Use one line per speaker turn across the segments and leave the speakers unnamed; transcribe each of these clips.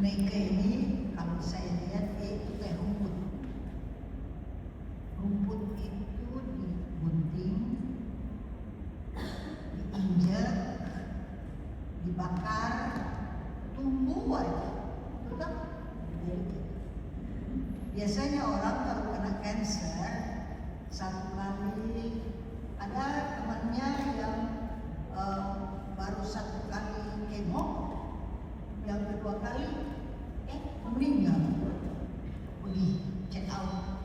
Mega ini kalau saya lihat itu kayak rumput. Rumput itu digunting, diinjak, dibakar, tumbuh aja. Betul? Biasanya orang kalau kena cancer satu kali, ada temannya yang baru satu kali kemo, yang kedua kali meninggal, pergi check out.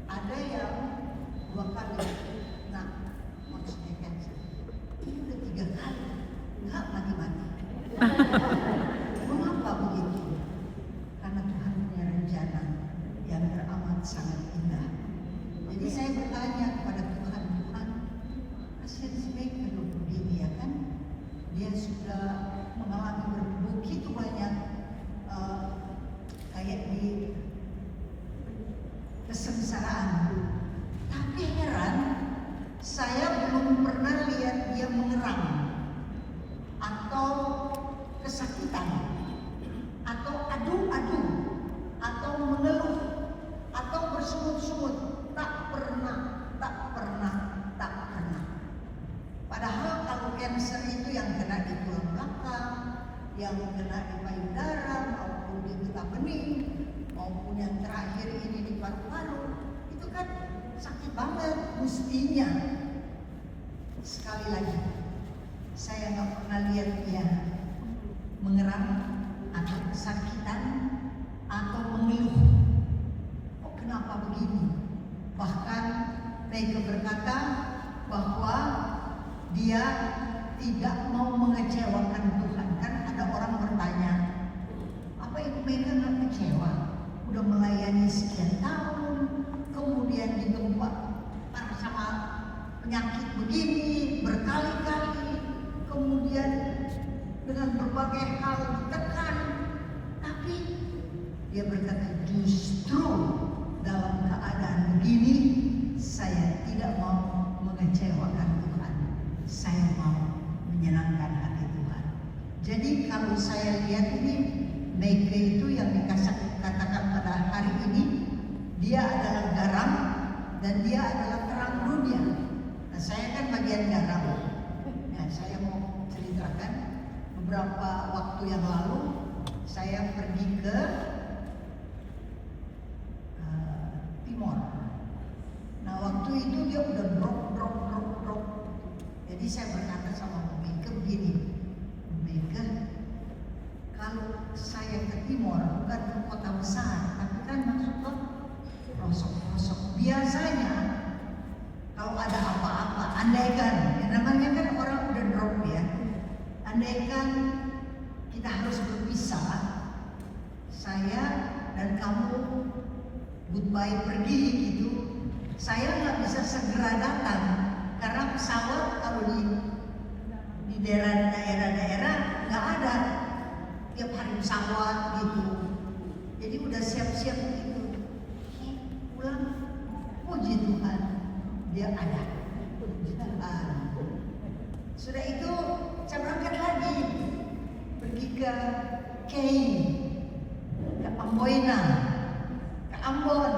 Ada yang 2 kali, nah maksudnya cancer. Ini udah 3 kali, nggak mati-mati. Mengapa begitu? Karena Tuhan punya rencana yang teramat sangat indah. Jadi saya bertanya kepada Tuhan, kasihan si Mega kalau begini ya kan? Dia sudah mengalami begitu banyak kayak di kesengsaraan. Tapi heran, saya belum pernah lihat dia mengerang atau kesakitan atau adu-adu atau mengeluh atau bersungut-sungut. Tak pernah. Padahal kalau cancer itu yang kena di tulang belakang, yang kena di payudara, maupun di getah bening, maupun yang terakhir ini di paru-paru, itu kan sakit banget mestinya. Sekali lagi, saya nggak pernah lihat dia mengerang atau kesakitan atau mengeluh. Oh, kenapa begini? Bahkan Mega berkata bahwa dia tidak mau mengecewakan Tuhan. Kan ada orang bertanya, apa Ibu Mega nggak kecewa? Udah melayani sekian tahun, kemudian digempa sama penyakit begini berkali-kali, kemudian dengan berbagai hal ditekan, tapi dia berkata justru dalam keadaan begini saya tidak mau mengecewakan Tuhan, saya mau menyenangkan hati Tuhan. Jadi kalau saya lihat ini Mega itu yang dikatakan pada hari ini, dia adalah garam dan dia adalah terang dunia. Nah, saya kan bagian garam. Nah, saya mau ceritakan beberapa waktu yang lalu saya pergi ke Timor. Nah, waktu itu dia udah drop. Jadi saya berkata sama Bu Mega begini, Bu Mega, kalau saya ke Timor bukan ke kota besar, tapi kan masuk ke pelosok-pelosok. Biasanya kalau ada apa-apa, andaikan, yang namanya kan orang udah drop ya, andaikan kita harus berpisah, saya dan kamu goodbye pergi gitu, saya nggak bisa segera datang karena pesawat kalau di daerah-daerah nggak ada tiap hari pesawat gitu. Jadi udah siap-siap gitu. Pulang, puji Tuhan, dia ada. Sudah itu saya berangkat lagi pergi ke Kei, ke Amboina, ke Ambon.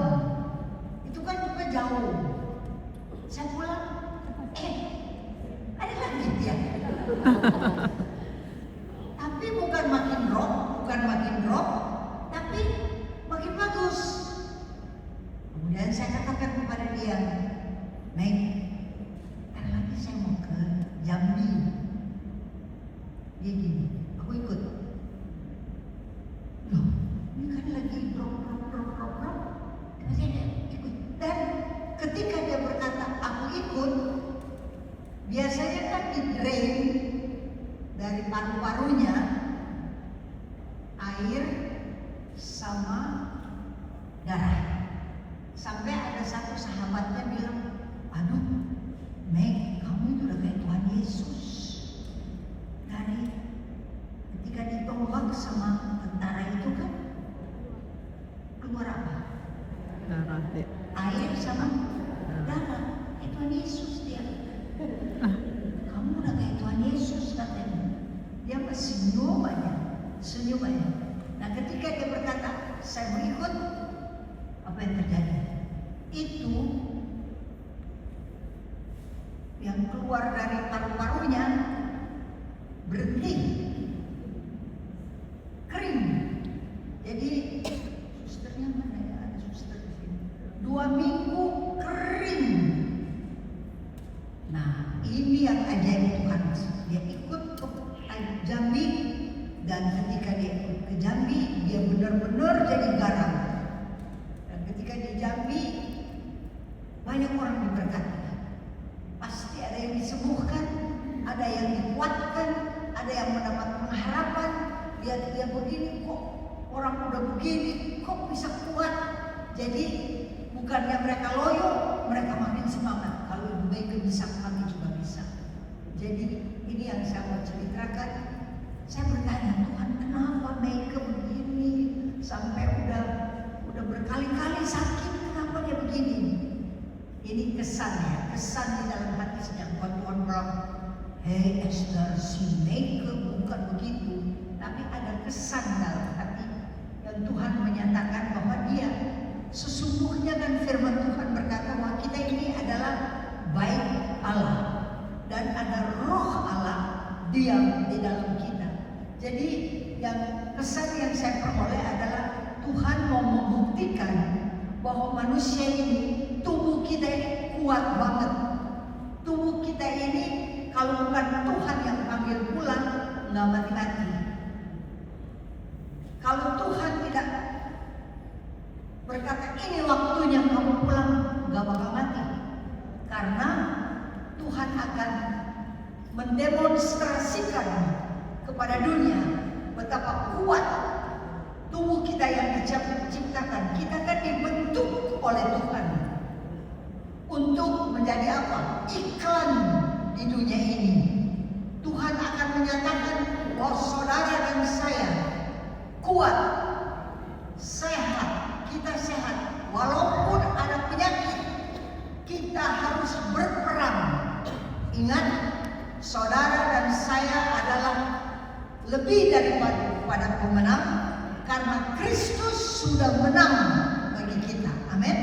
Itu kan juga jauh. Saya pulang, ada lagi dia. Tapi bukan makin drop, tapi makin bagus. Kemudian saya katakan kepada dia, Meg, ada lagi saya mau ke Jambi. Dia gini, aku ikut. Loh, ini kan lagi drop. Saya ikut. Dan ketika dia berkata aku ikut, biasanya kan di drain dari paru-parunya air sama darah. Sampai ada satu sahabatnya bilang, aduh Meg, kamu itu udah kayak Tuhan Yesus. Dari ketika ditolak sama tentara itu kan keluar apa?
Darah.
Air sama darah. Tuhan Yesus dia. Kamu udah kayak Tuhan Yesus katanya. Dia masih senyum aja. senyum aja. Nah ketika dia berkata, saya mau ikut, apa yang terjadi? Itu yang keluar dari paru-parunya berhenti, kering. Jadi susternya mana ya? Ada suster di sini. 2 minggu kering. Nah ini yang ajaib Tuhan. Dia ikut ke Jambi, dan ketika dia ikut ke Jambi, dia benar-benar jadi garam. Dan ketika di Jambi, banyak orang diberkati. Pasti ada yang disembuhkan, ada yang dikuatkan, ada yang mendapat pengharapan. Lihat dia begini, kok orang udah begini, kok bisa kuat. Jadi bukannya mereka loyo, mereka makin semangat. Kalau Ibu Mega bisa, kami juga bisa. Jadi ini yang saya mau ceritakan. Saya bertanya, Tuhan kenapa Mega begini? Sampai udah berkali-kali sakit, kenapa dia begini? Ini kesannya, kesan di dalam hati sedang Tuhan bilang, hey Esther, si Mega bukan begitu. Tapi ada kesan dalam hati yang Tuhan menyatakan bahwa dia sesungguhnya, kan firman Tuhan berkata bahwa kita ini adalah bait Allah dan ada roh Allah diam di dalam kita. Jadi yang kesan yang saya peroleh adalah Tuhan mau membuktikan bahwa manusia ini, tubuh kita ini kuat banget. Tubuh kita ini kalau bukan Tuhan yang panggil pulang, nggak mati-mati. Kalau Tuhan tidak berkata ini waktunya kamu pulang, nggak bakal mati. Karena Tuhan akan mendemonstrasikan kepada dunia betapa kuat tubuh kita yang diciptakan. Kita kan dibentuk oleh Tuhan untuk menjadi apa? Iklan di dunia ini. Tuhan akan menyatakan bahwa saudara dan saya kuat, sehat, kita sehat. Walaupun ada penyakit, kita harus berperang. Ingat, saudara dan saya adalah lebih daripada pemenang, karena Kristus sudah menang bagi kita. Amin.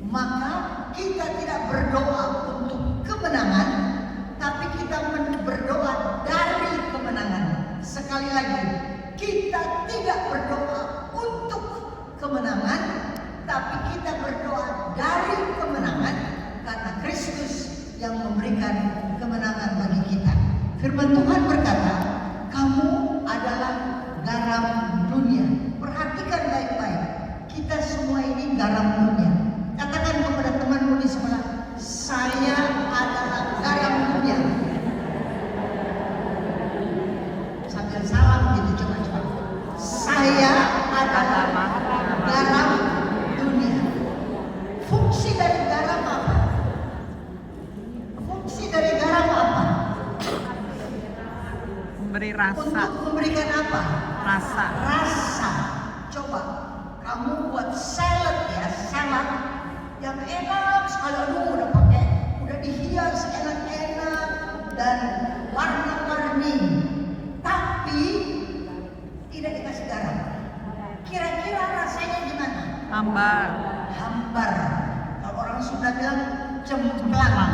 Maka kita tidak berdoa untuk kemenangan, tapi kita berdoa dari kemenangan. Sekali lagi, kita tidak berdoa untuk kemenangan, tapi kita berdoa dari kemenangan, karena Kristus yang memberikan kemenangan bagi kita. Firman Tuhan berkata, kamu adalah garam dunia. Perhatikan baik-baik, kita semua ini garam dunia. Katakan kepada temanmu di sebelah, saya adalah garam dunia. Sambil salam gitu, coba-coba. Saya adalah garam dunia. Fungsi dari garam apa? Fungsi dari garam apa?
Memberi rasa.
Untuk memberikan apa?
Rasa.
Rasa. Coba kamu buat salad ya, salad yang enak sekali. Aduh, udah dihias enak-enak dan warna-warni, tapi tidak dikasih garam. Kira-kira rasanya gimana?
Hambar.
Hambar. Kalau orang Sunda bilang cemplang.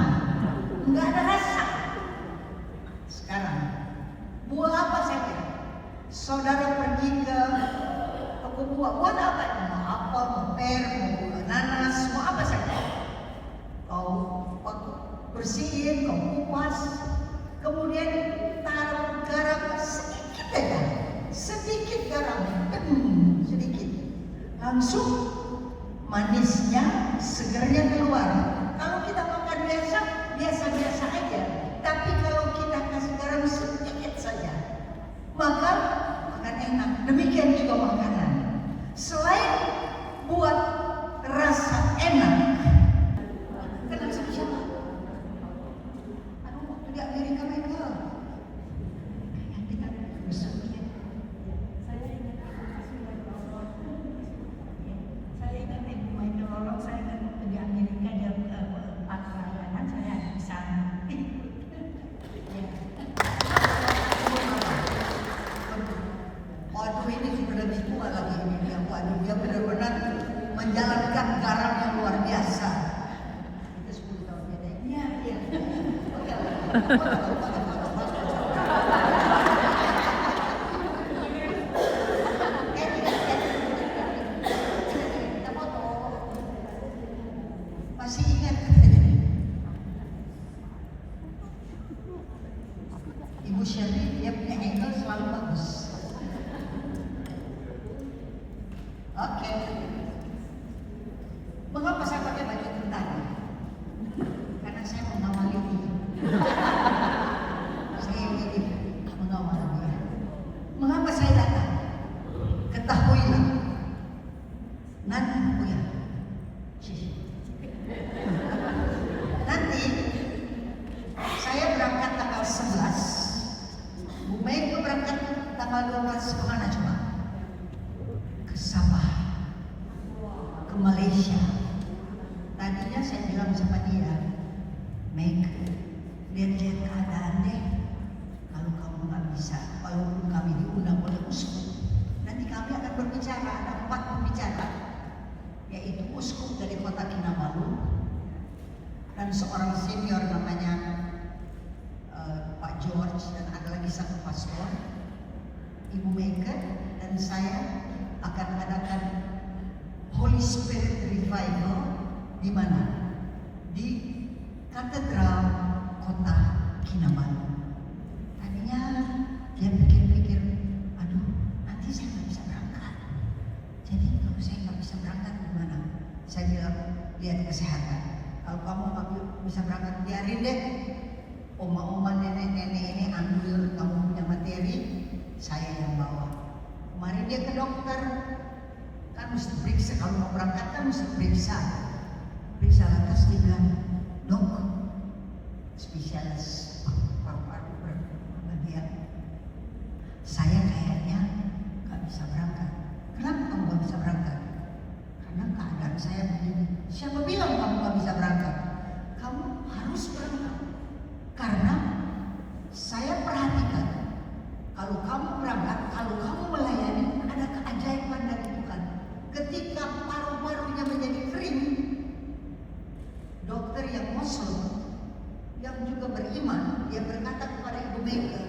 Nggak ada rasa. Sekarang buah apa saja? Saudara pergi ke toko buah, buah apa? Mau apel, mau pir, mau nanas, mau apa saja. Kau bersihin, kau kupas, kemudian taruh garam sedikit aja, sedikit garam, sedikit, langsung manisnya, segernya keluar. Kalau kita makan biasa-biasa aja, tapi kalau kita kasih garam sedikit saja, maka akan enak. Demikian juga makanan. Selain buat rasa enak, kenal sama siapa? Aduh, waktu di Amerika mereka kayak kita besoknya. Saya ingat Ibu Michael Lolong, saya Kita foto. Masih ingat katanya. Ibu Shirley dia punya angle selalu bagus. Oke. Mengapa saya pakai baju tentara? Karena saya mengawali dia. Saya ingin mengawali dia. Mengapa saya datang? Ketahuilah. Nanti ya. Nanti saya berangkat tanggal 11. Bu Mega berangkat tanggal 12 kemana coba? Ke Sabah, ke Malaysia. Tadinya saya bilang sama dia, Meg, lihat-lihat keadaan deh. Kalau kamu nggak bisa, walaupun kami diundang oleh uskup, nanti kami akan berbicara. Ada 4 pembicara, yaitu uskup dari kota Kinabalu dan seorang senior namanya Pak George, dan ada lagi satu pastor, Ibu Mega, dan saya akan adakan Holy Spirit Revival. Di mana? Di Katedral Kota Kinabalu. Tadinya dia pikir-pikir, aduh nanti saya nggak bisa berangkat. Jadi kalau saya nggak bisa berangkat gimana? Saya bilang, lihat kesehatan. Kalau kamu nggak bisa berangkat, biarin deh. Oma-oma, nenek-nenek ini ambil kamu punya materi, saya yang bawa. Kemarin dia ke dokter, kan mesti periksa. Kalau mau berangkat kan mesti periksa. Periksa lantas dia bilang, dok, spesialis paru-paru bagian, saya kayaknya nggak bisa berangkat. Kenapa kamu nggak bisa berangkat? Karena keadaan saya begini. Siapa bilang kamu nggak bisa berangkat? Kamu harus berangkat. Karena saya perhatikan, kalau kamu berangkat, kalau kamu melayani, ada keajaiban dari Tuhan. Ketika paru-parunya menjadi kering, dokter yang Muslim, yang juga beriman, dia berkata kepada Ibu Mega,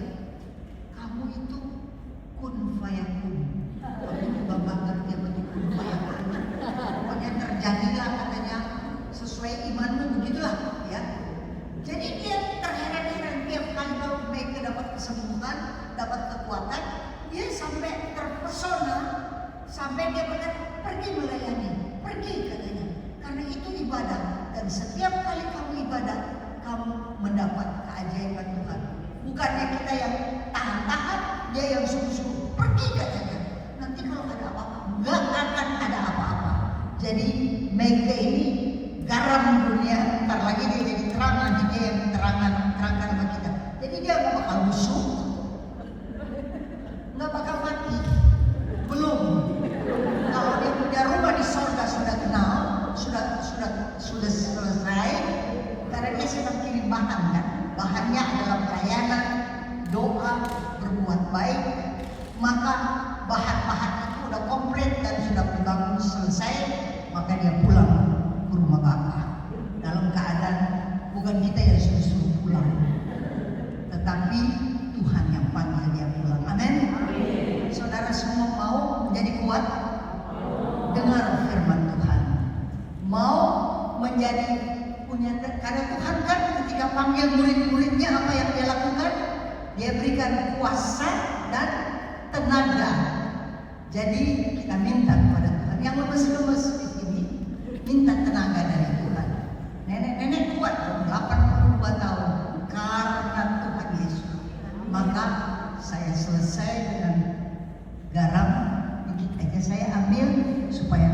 kamu itu kun fayakun. Kamu juga bangga dia betul kun fayakun. Pokoknya terjadilah katanya sesuai imanmu, begitulah ya. Jadi dia terheran-heran tiap kali kalau Mega dapat kesembuhan, dapat kekuatan, dia sampai terpesona, sampai dia berkata, pergi melayani, pergi katanya. Karena itu ibadah, dan setiap kali kamu ibadah, kamu mendapat keajaiban Tuhan. Bukannya kita yang tahan-tahan, dia yang suruh-suruh, pergi katanya. Nanti kalau ada apa-apa, nggak akan ada apa-apa. Jadi Mega ini garam dunia, ntar lagi dia jadi terang, nanti dia yang terangkan sama kita. Jadi dia nggak bakal busuk, nggak bakal mati, belum. Kalau dia punya rumah di sorga sudah kenal, sudah selesai, karena dia sedang kirim bahan kan. Bahannya adalah pelayanan, doa, berbuat baik. Maka bahan-bahan itu udah komplit dan sudah dibangun selesai, maka dia pulang ke rumah Bapak dalam keadaan bukan kita yang suruh pulang, tetapi Tuhan yang panggil dia pulang. Amin. Saudara semua mau menjadi kuat? Dengar firman Tuhan. Mau menjadi punya, karena Tuhan kan ketika panggil murid-muridnya, apa yang dia lakukan? Dia berikan kuasa dan tenaga. Jadi kita minta kepada Tuhan. Yang lemes-lemes di sini, minta tenaga dari Tuhan. Nenek-nenek kuat 82 tahun karena Tuhan Yesus. Maka saya selesai dengan garam dikit aja saya ambil supaya